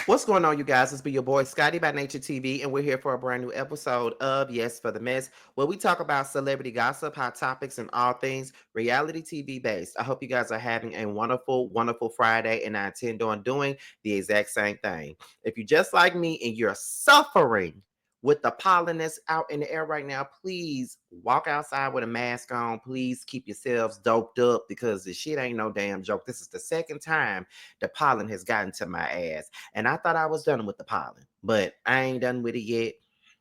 What's going on, you guys? It's be your boy Scotty by Nature TV, and we're here for a brand new episode of Yes for the Mess, where we talk about celebrity gossip, hot topics, and all things reality TV based. I hope you guys are having a wonderful, wonderful Friday, and I intend on doing the exact same thing. If you're just like me and you're suffering with the pollen that's out in the air right now, please walk outside with a mask on. Please keep yourselves doped up because this shit ain't no damn joke. This is the second time the pollen has gotten to my ass. And I thought I was done with the pollen, but I ain't done with it yet.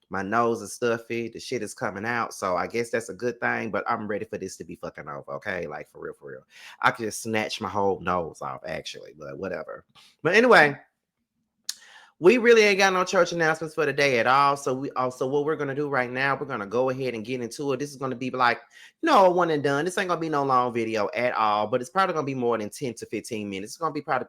My nose is stuffy. The shit is coming out. So I guess that's a good thing, but I'm ready for this to be fucking over. Okay. Like for real, for real. I could just snatch my whole nose off actually, but whatever. But anyway, we really ain't got no church announcements for the day at all. So what we're gonna do right now, we're gonna go ahead and get into it. This is gonna be like, a one and done. This ain't gonna be no long video at all, but it's probably gonna be more than 10 to 15 minutes. It's gonna be probably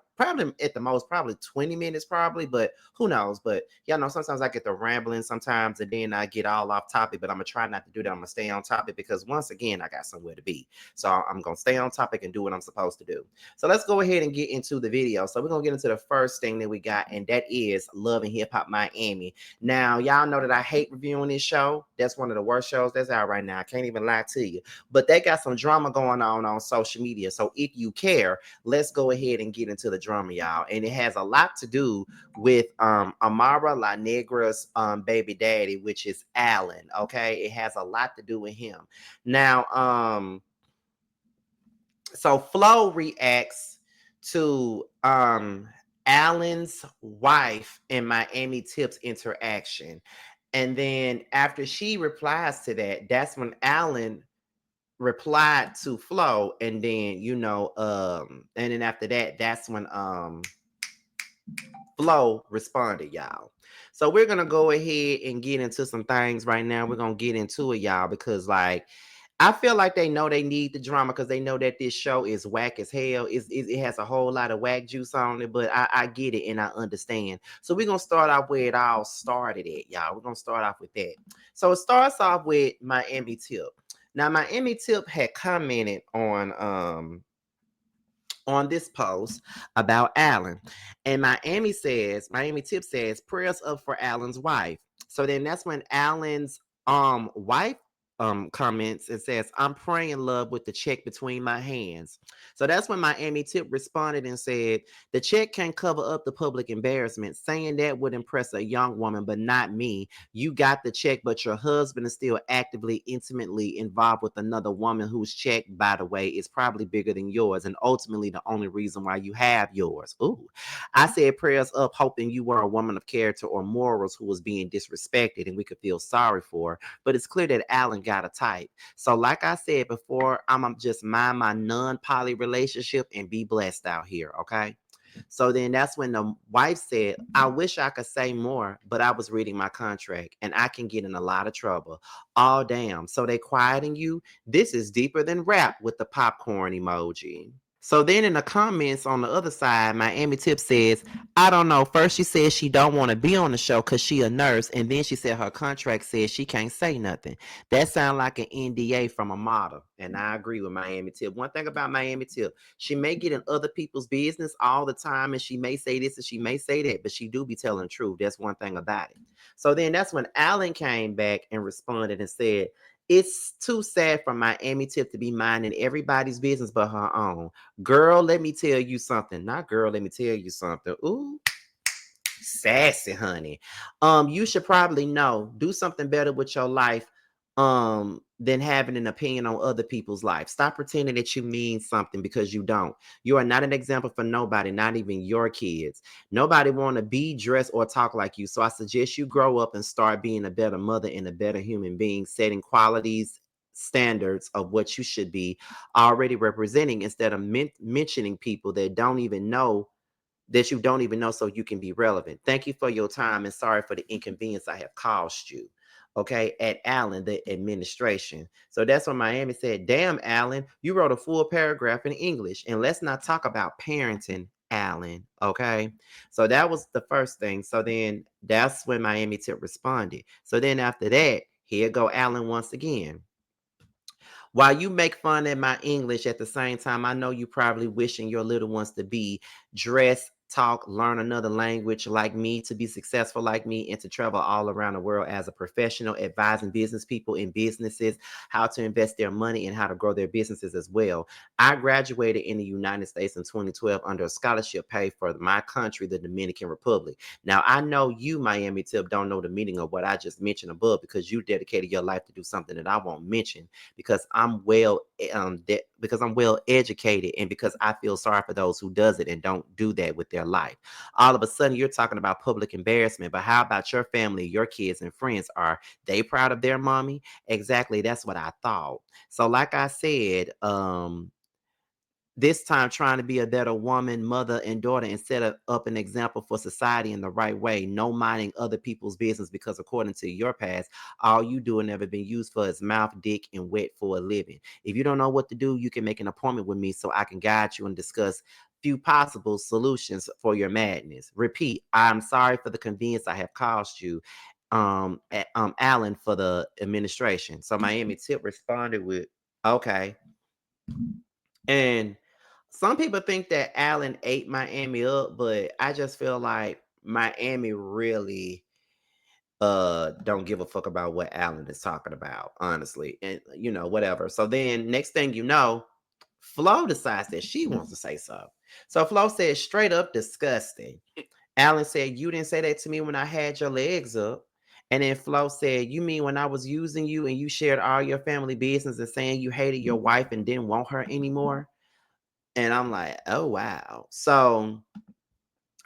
at the most, probably 20 minutes, probably, but who knows? But y'all know sometimes I get the rambling sometimes and then I get all off topic, but I'm gonna try not to do that. I'm gonna stay on topic because once again, I got somewhere to be. So I'm gonna stay on topic and do what I'm supposed to do. So let's go ahead and get into the video. So we're gonna get into the first thing that we got, and that is Love and Hip Hop Miami. Now, y'all know that I hate reviewing this show. That's one of the worst shows that's out right now. I can't even lie to you. But they got some drama going on social media. So if you care, let's go ahead and get into the drama, y'all. And it has a lot to do with Amara La Negra's baby daddy, which is Alan. Okay, it has a lot to do with him. Now, so Flo reacts to Alan's wife and Miami Tip's interaction. And then after she replies to that, that's when Alan replied to Flo. And then, and then after that, that's when Flo responded, y'all. So we're gonna go ahead and get into some things right now. We're gonna get into it, y'all, because like I feel like they know they need the drama because they know that this show is whack as hell. It has a whole lot of whack juice on it, but I get it and I understand. So we're gonna start off where it all started at, y'all. We're gonna start off with that. So it starts off with Miami Tip. Now, Miami Tip had commented on this post about Alan. And Miami Tip says, prayers up for Alan's wife. So then that's when Alan's wife comments and says, I'm praying love with the check between my hands. So that's when Miami Tip responded and said, the check can cover up the public embarrassment. Saying that would impress a young woman, but not me. You got the check, but your husband is still actively, intimately involved with another woman whose check, by the way, is probably bigger than yours and ultimately the only reason why you have yours. Ooh. I said prayers up, hoping you were a woman of character or morals who was being disrespected and we could feel sorry for her. But it's clear that Alan got a type. So like I said before, I'm just mind my non-poly relationship and be blessed out here, okay? So then that's when the wife said, I wish I could say more, but I was reading my contract and I can get in a lot of trouble. Oh, damn. So they quieting you? This is deeper than rap with the popcorn emoji. So then in the comments on the other side, Miami Tip says, I don't know. First she said she don't want to be on the show because she a nurse. And then she said her contract says she can't say nothing. That sounds like an NDA from a model. And I agree with Miami Tip. One thing about Miami Tip, she may get in other people's business all the time. And she may say this and she may say that. But she do be telling the truth. That's one thing about it. So then that's when Alan came back and responded and said, it's too sad for Miami Tip to be minding everybody's business but her own. Girl, let me tell you something. Not girl, let me tell you something. Ooh, sassy, honey. You should probably know. Do something better with your life than having an opinion on other people's life. Stop pretending that you mean something because you don't. You are not an example for nobody, not even your kids. Nobody want to be, dress, or talk like you. So I suggest you grow up and start being a better mother and a better human being, setting qualities, standards of what you should be already representing instead of mentioning people that you don't even know so you can be relevant. Thank you for your time and sorry for the inconvenience I have caused you. Okay, at Allen, the administration. So that's when Miami said, damn, Allen, you wrote a full paragraph in English. And let's not talk about parenting, Allen. Okay. So that was the first thing. So then that's when Miami Tip responded. So then after that, here go Allen once again. While you make fun at my English at the same time, I know you probably wishing your little ones to be dressed talk, learn another language like me, to be successful like me, and to travel all around the world as a professional, advising business people in businesses, how to invest their money and how to grow their businesses as well. I graduated in the United States in 2012 under a scholarship paid for my country, the Dominican Republic. Now, I know you, Miami Tip, don't know the meaning of what I just mentioned above because you dedicated your life to do something that I won't mention because because I'm well educated and because I feel sorry for those who does it and don't do that with their life. All of a sudden, you're talking about public embarrassment, but how about your family, your kids and friends? Are they proud of their mommy? Exactly, that's what I thought. So, like I said, this time trying to be a better woman, mother, and daughter and set up an example for society in the right way. No minding other people's business because according to your past, all you do and never been used for is mouth, dick, and wet for a living. If you don't know what to do, you can make an appointment with me so I can guide you and discuss few possible solutions for your madness. Repeat, I'm sorry for the convenience I have caused you. Alan for the administration. So Miami Tip responded with, okay. And some people think that Allen ate Miami up, but I just feel like Miami really don't give a fuck about what Allen is talking about, honestly. And whatever. So then next thing you know, Flo decides that she wants to say so. So Flo said straight up disgusting. Allen said, you didn't say that to me when I had your legs up. And then Flo said, you mean when I was using you and you shared all your family business and saying you hated your wife and didn't want her anymore? And I'm like, oh, wow. So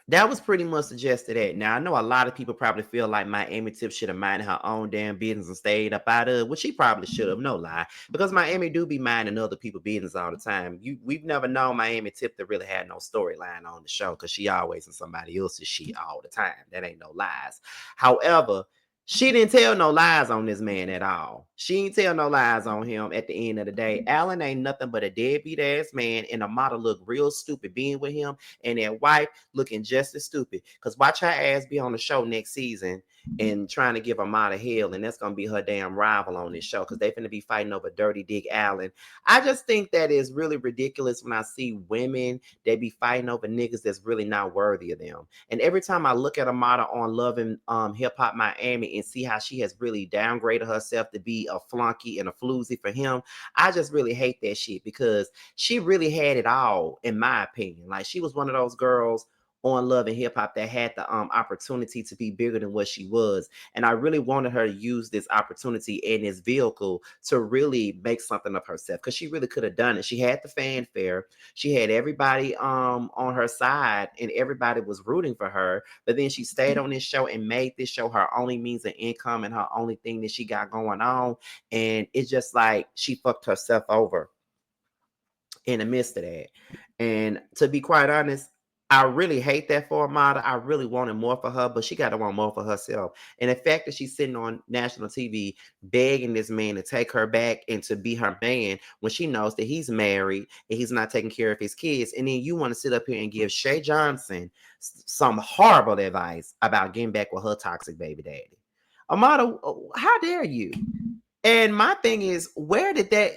that was pretty much suggested that. Now, I know a lot of people probably feel like Miami Tip should have minded her own damn business and stayed up out of it, which she probably should have, no lie. Because Miami do be minding other people's business all the time. We've never known Miami Tip to really had no storyline on the show because she always in somebody else's shit all the time. That ain't no lies. However, she didn't tell no lies on this man at all. She ain't tell no lies on him at the end of the day. Alan ain't nothing but a deadbeat ass man, and the model look real stupid being with him, and that wife looking just as stupid. Because watch her ass be on the show next season and trying to give her mother hell, and that's gonna be her damn rival on this show because they finna be fighting over Dirty Dick Allen. I just think that is really ridiculous when I see women they be fighting over niggas that's really not worthy of them. And every time I look at a model on Love and Hip Hop Miami and see how she has really downgraded herself to be a flunky and a floozy for him, I just really hate that shit because she really had it all, in my opinion. Like she was one of those girls on Love and Hip Hop that had the opportunity to be bigger than what she was. And I really wanted her to use this opportunity and this vehicle to really make something of herself because she really could have done it. She had the fanfare. She had everybody on her side and everybody was rooting for her. But then she stayed on this show and made this show her only means of income and her only thing that she got going on. And it's just like she fucked herself over in the midst of that. And to be quite honest, I really hate that for Amada. I really wanted more for her, but she got to want more for herself. And the fact that she's sitting on national TV begging this man to take her back and to be her man when she knows that he's married and he's not taking care of his kids. And then you want to sit up here and give Shay Johnson some horrible advice about getting back with her toxic baby daddy. Amada, how dare you? And my thing is, where did that,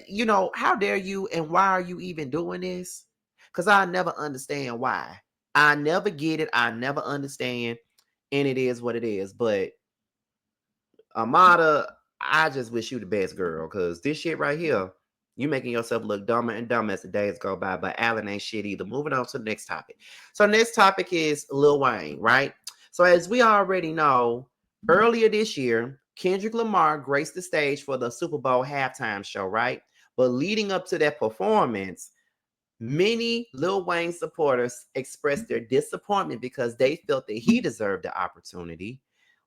how dare you and why are you even doing this? Because I never understand why. I never get it. I never understand. And it is what it is. But Amada, I just wish you the best, girl. Because this shit right here, you making yourself look dumber and dumber as the days go by. But Alan ain't shit either. Moving on to the next topic. So next topic is Lil Wayne, right? So as we already know, earlier this year, Kendrick Lamar graced the stage for the Super Bowl halftime show, right? But leading up to that performance, many Lil Wayne supporters expressed their disappointment because they felt that he deserved the opportunity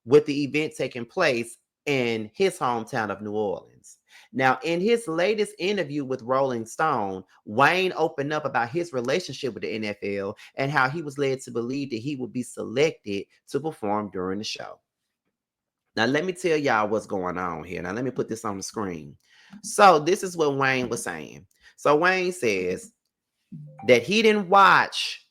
with the event taking place in his hometown of New Orleans. Now, in his latest interview with Rolling Stone, Wayne opened up about his relationship with the NFL and how he was led to believe that he would be selected to perform during the show. Now, let me tell y'all what's going on here. Now, let me put this on the screen. So, this is what Wayne was saying. So, Wayne says that he didn't watch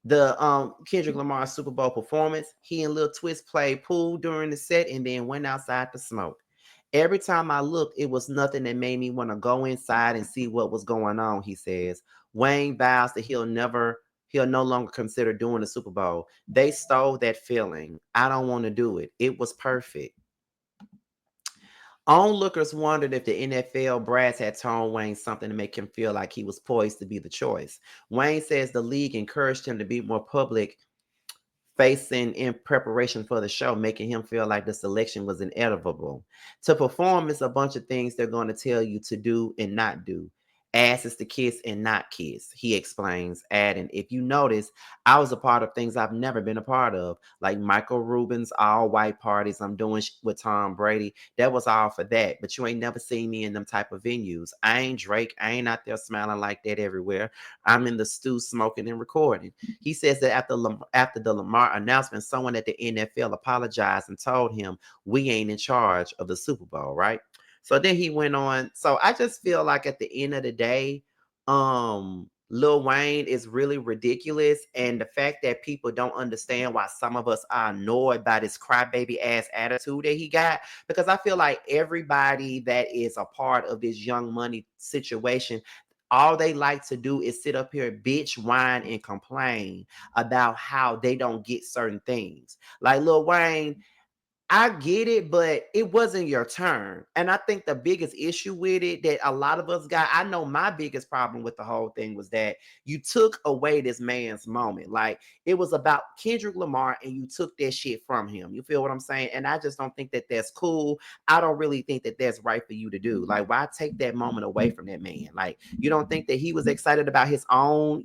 the Kendrick Lamar Super Bowl performance. He and Lil Twist played pool during the set and then went outside to smoke. Every time I looked, it was nothing that made me want to go inside and see what was going on, he says. Wayne vows that he'll never He'll no longer consider doing the Super Bowl. They stole that feeling. I don't want to do it. It was perfect. Onlookers wondered if the NFL brass had told Wayne something to make him feel like he was poised to be the choice. Wayne says the league encouraged him to be more public facing in preparation for the show, making him feel like the selection was inevitable. To perform is a bunch of things they're going to tell you to do and not do. Asses to kiss and not kiss, he explains, adding, if you notice, I was a part of things I've never been a part of, like Michael Rubin's all white parties I'm doing with Tom Brady. That was all for that, but you ain't never seen me in them type of venues. I ain't Drake. I ain't out there smiling like that everywhere. I'm in the stew smoking and recording. He says that after the Lamar announcement, someone at the NFL apologized and told him, we ain't in charge of the Super Bowl, right? So then he went on. So I just feel like at the end of the day, Lil Wayne is really ridiculous. And the fact that people don't understand why some of us are annoyed by this crybaby ass attitude that he got, because I feel like everybody that is a part of this Young Money situation, all they like to do is sit up here, bitch, whine, and complain about how they don't get certain things. Like Lil Wayne, I get it, but it wasn't your turn. And I think the biggest issue with it that a lot of us got, I know my biggest problem with the whole thing was that you took away this man's moment. Like it was about Kendrick Lamar and you took that shit from him. You feel what I'm saying? And I just don't think that that's cool. I don't really think that that's right for you to do. Like, why take that moment away from that man? Like, you don't think that he was excited about his own,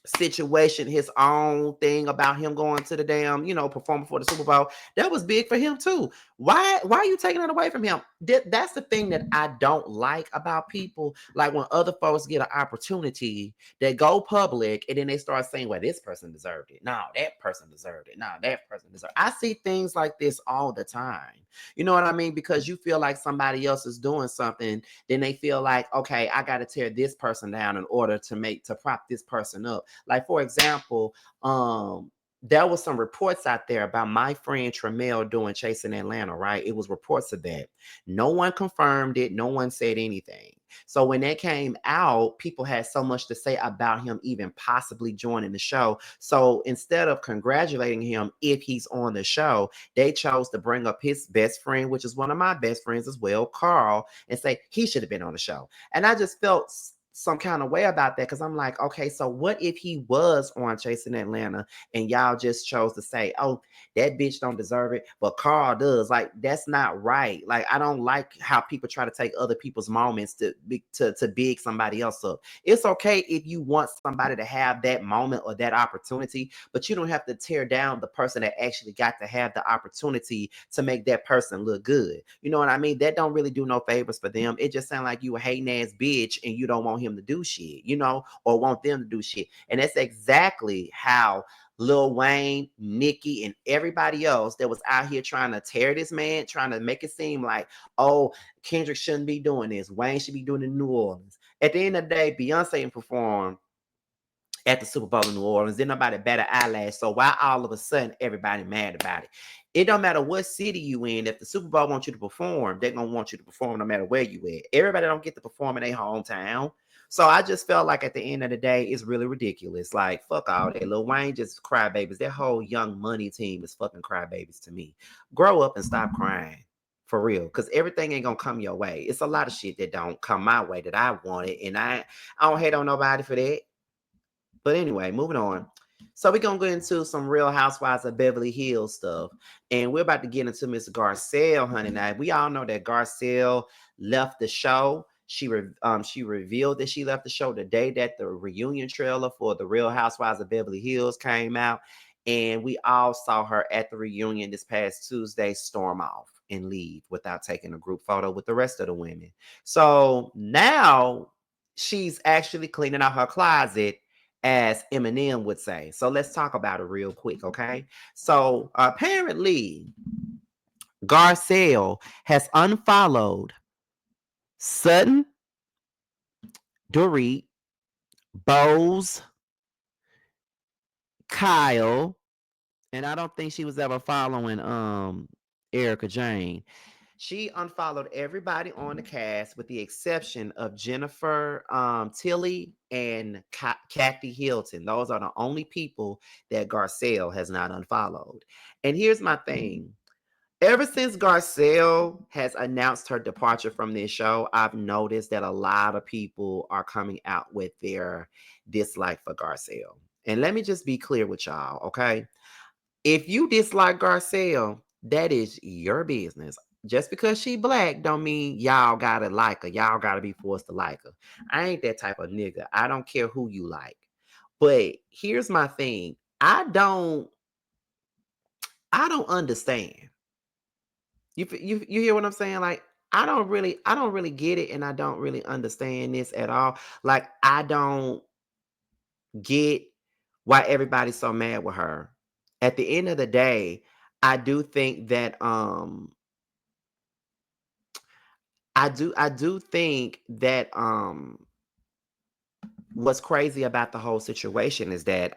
situation, his own thing about him going to the damn, performing for the Super Bowl. That was big for him too. Why are you taking it away from him? That's the thing that I don't like about people. Like when other folks get an opportunity, they go public and then they start saying, well, this person deserved it. No, that person deserved it. No, that person deserved it. I see things like this all the time. You know what I mean? Because you feel like somebody else is doing something, then they feel like, okay, I got to tear this person down in order to prop this person up. Like, for example, there was some reports out there about my friend Tremel doing Chasing Atlanta, right? It was reports of that. No one confirmed it. No one said anything. So when that came out, people had so much to say about him even possibly joining the show. So instead of congratulating him if he's on the show, they chose to bring up his best friend, which is one of my best friends as well, Carl, and say he should have been on the show. And I just felt some kind of way about that because I'm like, okay, so what if he was on Chasing Atlanta and y'all just chose to say, oh, that bitch don't deserve it, but Carl does? Like, that's not right. Like, I don't like how people try to take other people's moments to big somebody else up. It's okay if you want somebody to have that moment or that opportunity, but you don't have to tear down the person that actually got to have the opportunity to make that person look good. You know what I mean? That don't really do no favors for them. It just sounds like you a hating ass bitch and you don't want him to do shit, or want them to do shit. And that's exactly how Lil Wayne, Nicki, and everybody else that was out here trying to tear this man, trying to make it seem like, oh, Kendrick shouldn't be doing this. Wayne should be doing it in New Orleans. At the end of the day, Beyonce performed at the Super Bowl in New Orleans. Then nobody bat an eyelash. So why all of a sudden everybody mad about it? It don't matter what city you in. If the Super Bowl wants you to perform, they're gonna want you to perform no matter where you at. Everybody don't get to perform in their hometown. So I just felt like at the end of the day, it's really ridiculous. Like, fuck all that. Lil Wayne just crybabies. That whole Young Money team is fucking crybabies to me. Grow up and stop crying. For real. Because everything ain't gonna come your way. It's a lot of shit that don't come my way that I wanted. And I don't hate on nobody for that. But anyway, moving on. So we're gonna go into some Real Housewives of Beverly Hills stuff, and we're about to get into Miss Garcelle, honey. Now we all know that Garcelle left the show. She revealed that she left the show the day that the reunion trailer for the Real Housewives of Beverly Hills came out, and we all saw her at the reunion this past Tuesday storm off and leave without taking a group photo with the rest of the women. So now she's actually cleaning out her closet, as Eminem would say. So let's talk about it real quick, okay? So apparently, Garcelle has unfollowed Sutton, Dorit, Bose, Kyle, and I don't think she was ever following Erica Jane. She unfollowed everybody on the cast with the exception of Jennifer Tilly and Kathy Hilton. Those are the only people that Garcelle has not unfollowed. And here's my thing. Ever since Garcelle has announced her departure from this show, I've noticed that a lot of people are coming out with their dislike for Garcelle. And let me just be clear with y'all, okay? If you dislike Garcelle, that is your business. Just because she black don't mean y'all gotta like her. Y'all gotta be forced to like her. I ain't that type of nigga. I don't care who you like. But here's my thing. I don't understand. You hear what I'm saying? Like I don't really get it, and I don't really understand this at all. Like I don't get why everybody's so mad with her. At the end of the day, I do think that I do think that what's crazy about the whole situation is that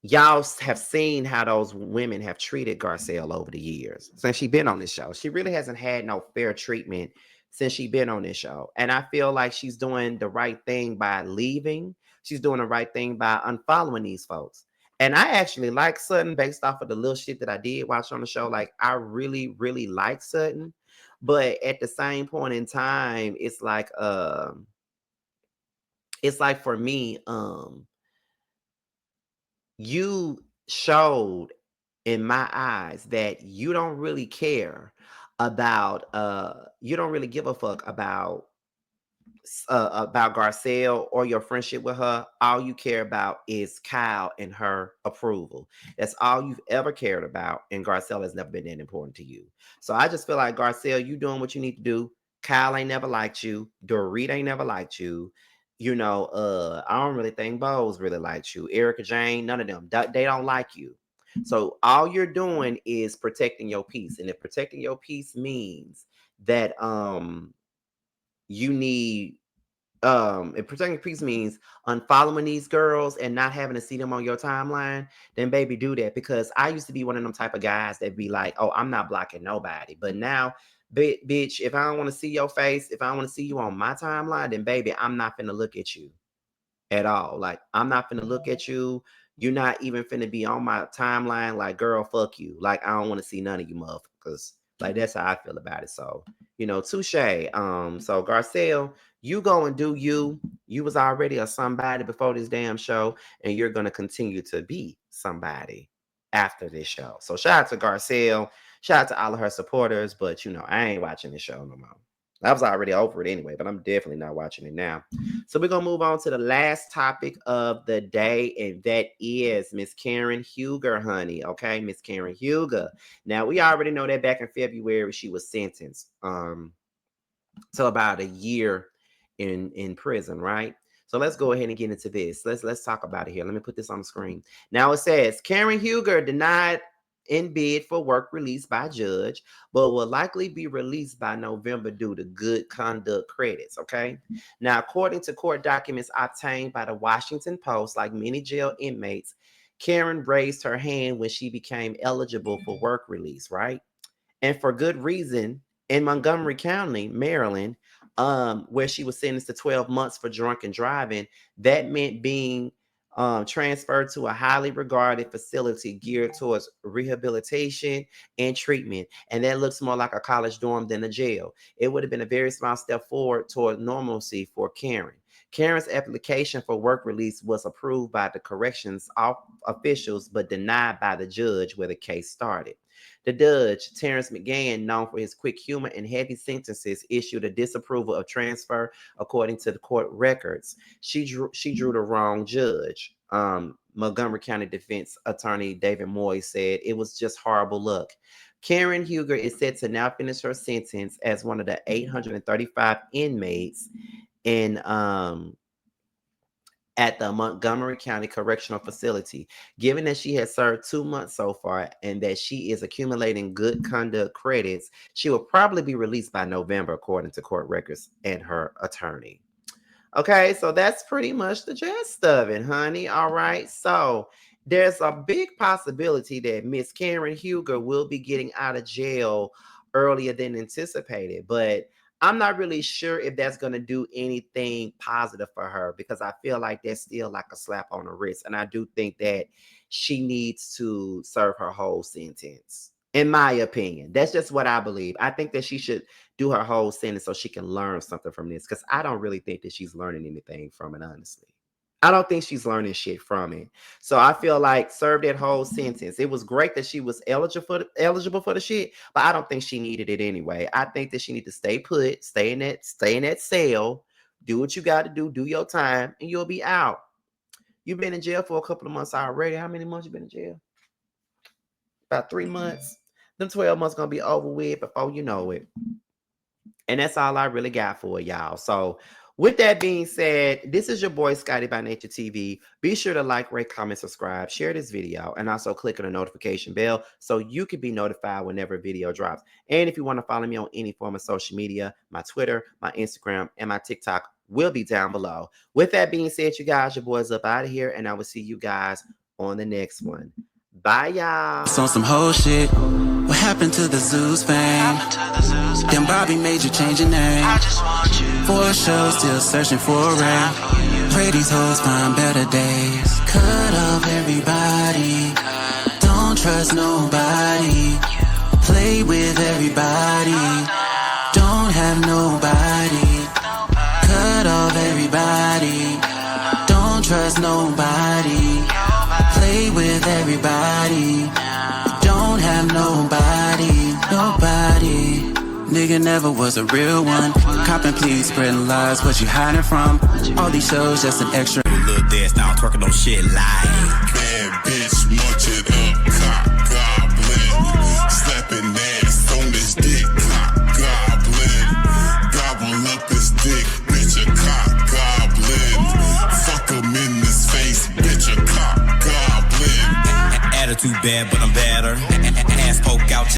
y'all have seen how those women have treated Garcelle over the years since she been on this show. She really hasn't had no fair treatment since she been on this show. And I feel like she's doing the right thing by leaving. She's doing the right thing by unfollowing these folks. And I actually like Sutton based off of the little shit that I did watch on the show. Like I really, really like Sutton. But at the same point in time, it's like for me, you showed in my eyes that you don't really care you don't really give a fuck about Garcelle or your friendship with her. All you care about is Kyle and her approval. That's all you've ever cared about, and Garcelle has never been that important to you. So I just feel like Garcelle, you doing what you need to do. Kyle ain't never liked you. Dorit ain't never liked you. I don't really think Bose really likes you. Erica Jane, none of them. They don't like you. So all you're doing is protecting your peace. And if protecting your peace means that you need if protecting peace means unfollowing these girls and not having to see them on your timeline, then baby do that. Because I used to be one of them type of guys that be like, oh, I'm not blocking nobody. But now, bitch, if I don't want to see your face, if I don't want to see you on my timeline, then baby, I'm not finna look at you at all. Like, I'm not finna look at you. You're not even finna be on my timeline. Like, girl, fuck you. Like, I don't want to see none of you motherfuckers. Like, that's how I feel about it. So, touche. So Garcelle, you go and do you. You was already a somebody before this damn show, and you're gonna continue to be somebody after this show. So shout out to Garcelle. Shout out to all of her supporters. But I ain't watching this show no more. I was already over it anyway, but I'm definitely not watching it now. So we're gonna move on to the last topic of the day, and that is Miss Karen Huger, honey. Okay, Miss Karen Huger. Now we already know that back in February she was sentenced to about a year in prison, right? So let's go ahead and get into this. Let's talk about it here. Let me put this on the screen. Now it says Karen Huger denied in bid for work released by judge, but will likely be released by November due to good conduct credits. Okay. Now, according to court documents obtained by the Washington Post, like many jail inmates, Karen raised her hand when she became eligible for work release, right? And for good reason. In Montgomery County, Maryland, where she was sentenced to 12 months for drunken driving, that meant being transferred to a highly regarded facility geared towards rehabilitation and treatment. And that looks more like a college dorm than a jail. It would have been a very small step forward toward normalcy for Karen. Karen's application for work release was approved by the corrections officials, but denied by the judge where the case started. The judge, Terrence McGann, known for his quick humor and heavy sentences, issued a disapproval of transfer according to the court records. She drew the wrong judge. Montgomery County Defense Attorney David Moy said it was just horrible luck. Karen Huger is set to now finish her sentence as one of the 835 inmates in at the Montgomery County Correctional Facility. Given that she has served 2 months so far and that she is accumulating good conduct credits, she will probably be released by November, according to court records and her attorney. Okay, so that's pretty much the gist of it, honey. All right, so there's a big possibility that Miss Karen Huger will be getting out of jail earlier than anticipated. But I'm not really sure if that's going to do anything positive for her, because I feel like that's still like a slap on the wrist. And I do think that she needs to serve her whole sentence. In my opinion, that's just what I believe. I think that she should do her whole sentence so she can learn something from this, because I don't really think that she's learning anything from it, honestly. I don't think she's learning shit from it. So I feel like serve that whole sentence. It was great that she was eligible for the shit, but I don't think she needed it anyway. I think that she need to stay put, stay in that cell, do what you got to do your time, and you'll be out. You've been in jail for a couple of months already. How many months you been in jail? About 3 months. Them 12 months gonna be over with before you know it. And that's all I really got for y'all. So with that being said, this is your boy Scotty by Nature TV. Be sure to like, rate, comment, subscribe, share this video, and also click on the notification bell so you can be notified whenever a video drops. And if you want to follow me on any form of social media, my Twitter, my Instagram, and my TikTok will be down below. With that being said, you guys, your boy's up out of here, and I will see you guys on the next one. Bye, y'all. It's on some whole shit. What happened to the Zeus fame? Then Bobby made you change your name. For a show, still searching for a ring. Pray these hoes find better days. Cut off everybody. Don't trust nobody. Play with everybody. Don't have nobody. Cut off everybody. Don't trust nobody. Play with everybody. Don't have nobody. Nobody. Nigga never was a real one. Copping, please, spreading lies. What you hiding from? All these shows just an extra. Little dance now, twerking on shit live. Bad bitch, munch it up, cock goblin. Slapping ass on this dick, cock goblin. Gobble up his dick, bitch, a cock goblin. Fuck him in his face, bitch, a cock goblin. Attitude bad, but I'm better. Ass poke out.